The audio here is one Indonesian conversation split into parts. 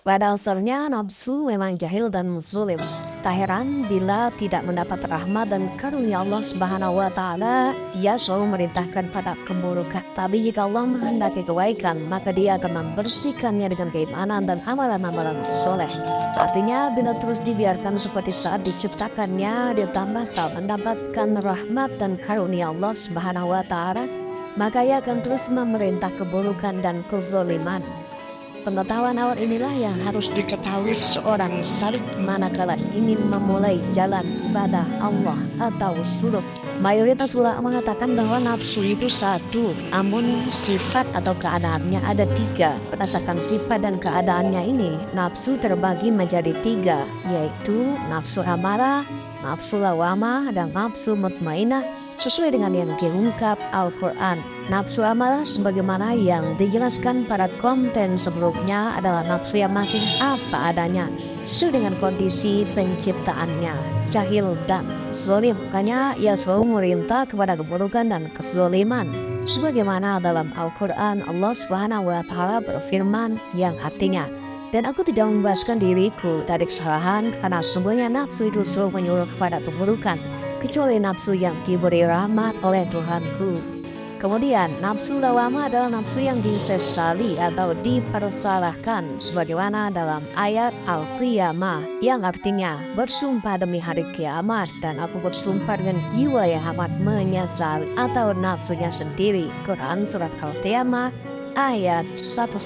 Pada asalnya nafsu memang jahil dan zalim. Tak heran bila tidak mendapat rahmat dan karunia Allah Subhanahu wa taala, ia selalu merintahkan pada keburukan. Tapi jika Allah menghendaki kebaikan, maka dia akan membersihkannya dengan keimanan dan amalan-amalan soleh. Artinya bila terus dibiarkan seperti saat diciptakannya, ditambah tak mendapatkan rahmat dan karunia Allah Subhanahu wa taala, maka ia akan terus memerintah keburukan dan kezaliman. Pengetahuan awal inilah yang harus diketahui seorang salik manakala ingin memulai jalan ibadah Allah atau suluk. Mayoritas ulama mengatakan bahwa nafsu itu satu, namun sifat atau keadaannya ada tiga. Berdasarkan sifat dan keadaannya ini, nafsu terbagi menjadi tiga, yaitu nafsu amarah, nafsu lawamah, dan nafsu mutmainah sesuai dengan yang diungkap Al-Quran. Nafsu amarah sebagaimana yang dijelaskan pada konten sebelumnya adalah nafsu yang masih apa adanya sesuai dengan kondisi penciptaannya, jahil dan zalim. Makanya ia selalu merintah kepada keburukan dan kezaliman. Sebagaimana dalam Al-Quran Allah Subhanahu wa taala berfirman yang artinya, dan aku tidak membebaskan diriku dari kesalahan karena semuanya nafsu itu selalu menyuruh kepada keburukan, kecuali nafsu yang diberi rahmat oleh Tuhanku. Kemudian nafsu lawamah adalah nafsu yang disesali atau dipersalahkan sebagaimana dalam ayat Al-Qiyamah yang artinya bersumpah demi hari kiamat dan aku bersumpah dengan jiwa yang amat menyesali, atau nafsunya sendiri. Quran surat Al-Qiyamah ayat 1-2.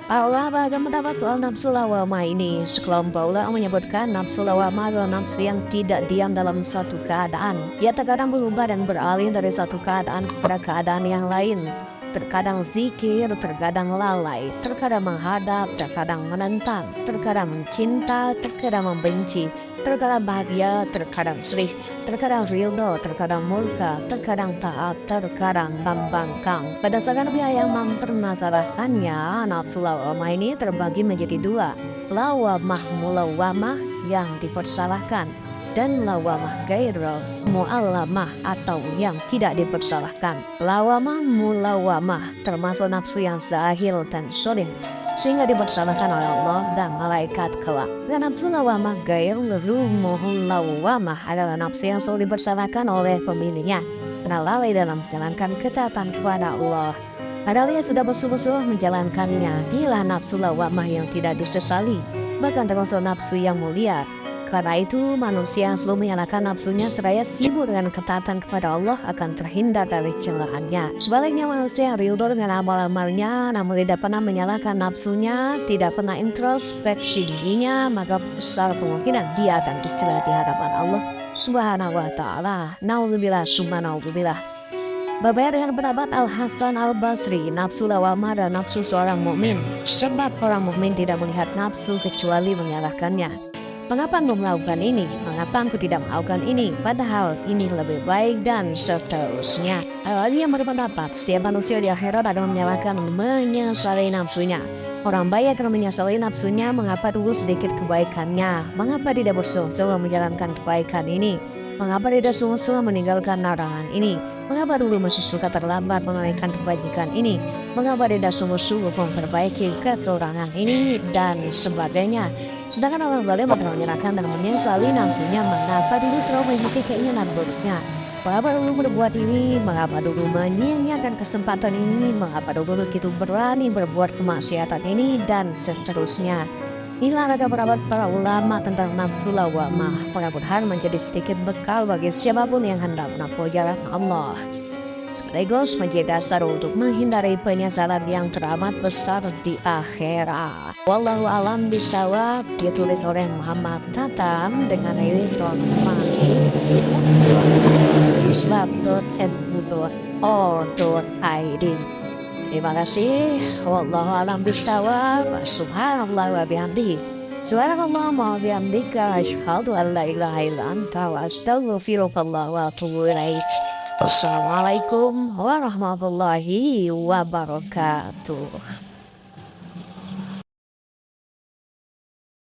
Para ulama agak mendapat soal nafsu lawamah ini. Sekelompok ulama menyebutkan nafsu lawamah adalah nafsu yang tidak diam dalam satu keadaan. Ia terkadang berubah dan beralih dari satu keadaan kepada keadaan yang lain. Terkadang zikir, terkadang lalai, terkadang menghadap, terkadang menentang, terkadang mencinta, terkadang membenci, terkadang bahagia, terkadang sedih, terkadang ridho, terkadang murka, terkadang taat, terkadang membangkang. Berdasarkan pihak yang mempermasalahkannya, nafsu lawamah ini terbagi menjadi dua, lawamah mulawamah yang dipersalahkan dan lawamah gairul mu'allamah atau yang tidak dipersalahkan. Lawamah mulawamah termasuk nafsu yang zahil dan zalim sehingga dipersalahkan oleh Allah dan malaikat kelak. Dan nafsu lawamah gairul mu'allamah adalah nafsu yang selalu dipersalahkan oleh pemiliknya karena lalai dalam menjalankan ketaatan kepada Allah. Padahal ia sudah bersungguh-sungguh menjalankannya. Inilah nafsu lawamah yang tidak disesali, bahkan termasuk nafsu yang mulia. Karena itu manusia yang selalu menyalahkan nafsunya seraya sibuk dengan ketaatan kepada Allah akan terhindar dari celahannya. Sebaliknya manusia yang ridho dengan amal-amalnya namun tidak pernah menyalahkan nafsunya, tidak pernah introspeksi dirinya, maka besar kemungkinan dia akan dicela di hadapan Allah Subhanahu wa taala. Naudzubillah summa naudzubillah. Berbeda dengan pendapat Al-Hasan Al-Basri, nafsu lawamah dan nafsu seorang mukmin. Sebab orang mukmin tidak melihat nafsu kecuali menyalahkannya. Mengapa engkau melakukan ini? Mengapa engkau tidak melakukan ini? Padahal ini lebih baik dan seterusnya. Dia berpendapat setiap manusia di akhirat akan menyalahkan dan menyesali nafsunya. Orang baik akan menyesali nafsunya mengapa dulu sedikit kebaikannya. Mengapa tidak bersungguh-sungguh menjalankan kebaikan ini? Mengapa tidak sungguh-sungguh meninggalkan larangan ini? Mengapa dulu masih suka terlambat menunaikan kebajikan ini? Mengapa tidak sungguh-sungguh memperbaiki kekurangan ini? Dan sebagainya. Sedangkan orang zalim akan menyerahkan dan menyesali nafsunya. Mengapa dulu selalu mengikuti keinginan buruknya? Mengapa dulu berbuat ini? Mengapa dulu menyia-nyiakan kesempatan ini? Mengapa dulu begitu berani berbuat kemaksiatan ini? Dan seterusnya. Inilah ragam pendapat para ulama tentang nafsu lawamah. Mudah-mudahan menjadi sedikit bekal bagi siapapun yang hendak menempuh jalan Allah, sekaligus menjadi dasar untuk menghindari penyesalan yang teramat besar di akhirat. Wallahu alam bisawab. Ditulis oleh Muhammad Tatam dengan editor Malik islam.nu.or.id. Terima kasih. Wallahu alam bisawab. Subhanallah wa bihamdihi. Subhanallah wa bihamdika asyhadu an la ilaha illa anta wa astaghfiruka wa atubu ilaik. Assalamualaikum warahmatullahi wabarakatuh.